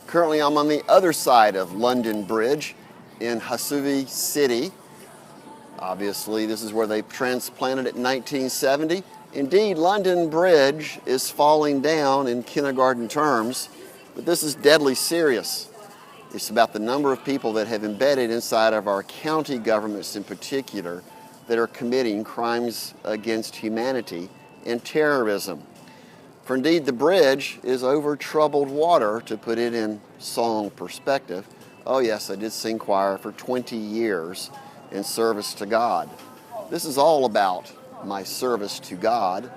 Currently, I'm on the other side of London Bridge in Hasuvi City. Obviously, this is where they transplanted it in 1970. Indeed, London Bridge is falling down in kindergarten terms, but this is deadly serious. It's about the number of people that have embedded inside of our county governments in particular that are committing crimes against humanity and terrorism. For indeed, the bridge is over troubled water, to put it in song perspective. Oh yes, I did sing choir for 20 years in service to God. This is all about my service to God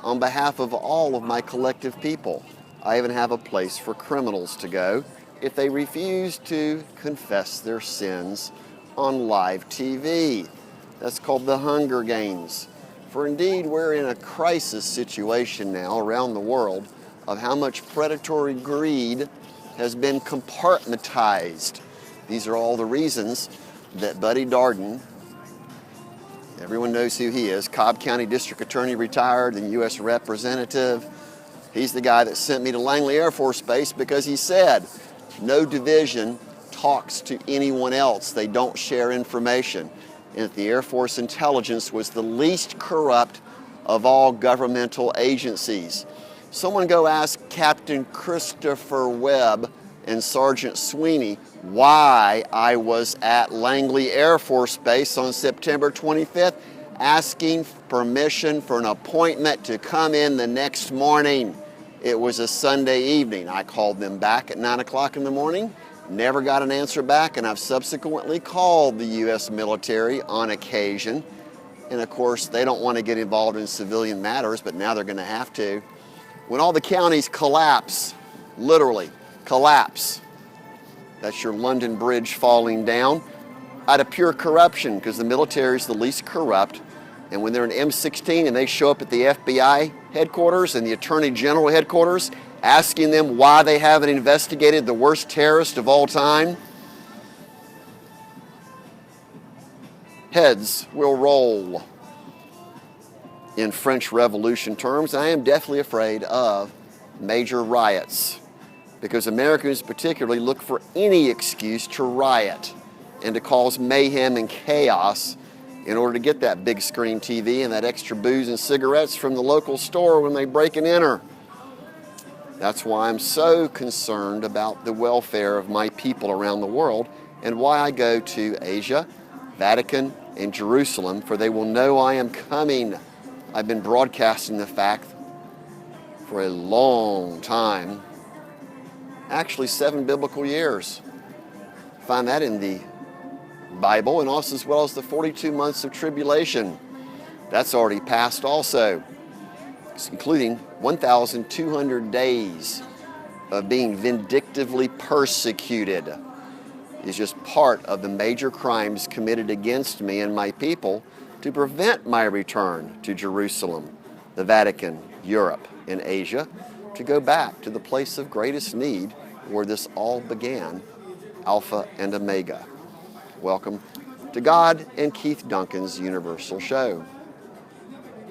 on behalf of all of my collective people. I even have a place for criminals to go if they refuse to confess their sins on live TV. That's called the Hunger Games. For indeed, we're in a crisis situation now around the world of how much predatory greed has been compartmentized. These are all the reasons that Buddy Darden, everyone knows who he is, Cobb County District Attorney, retired, and U.S. Representative. He's the guy that sent me to Langley Air Force Base because he said, no division talks to anyone else. They don't share information. And that the Air Force intelligence was the least corrupt of all governmental agencies. Someone go ask Captain Christopher Webb and Sergeant Sweeney why I was at Langley Air Force Base on September 25th asking permission for an appointment to come in the next morning. It was a Sunday evening. I called them back at 9 o'clock in the morning. Never got an answer back, and I've subsequently called the U.S. military on occasion. And of course, they don't want to get involved in civilian matters, but now they're going to have to. When all the counties collapse, literally collapse, that's your London Bridge falling down, out of pure corruption, because the military is the least corrupt. And when they're in M16 and they show up at the FBI headquarters and the Attorney General headquarters, asking them why they haven't investigated the worst terrorist of all time, heads will roll. In French Revolution terms, I am deathly afraid of major riots, because Americans particularly look for any excuse to riot and to cause mayhem and chaos in order to get that big screen TV and that extra booze and cigarettes from the local store when they break and enter. That's why I'm so concerned about the welfare of my people around the world, and why I go to Asia, Vatican, and Jerusalem, for they will know I am coming. I've been broadcasting the fact for a long time, actually 7 biblical years. Find that in the Bible, and also as well as the 42 months of tribulation. That's already passed also, including 1,200 days of being vindictively persecuted. Is just part of the major crimes committed against me and my people to prevent my return to Jerusalem, the Vatican, Europe, and Asia, to go back to the place of greatest need where this all began, Alpha and Omega. Welcome to God and Keith Duncan's Universal Show.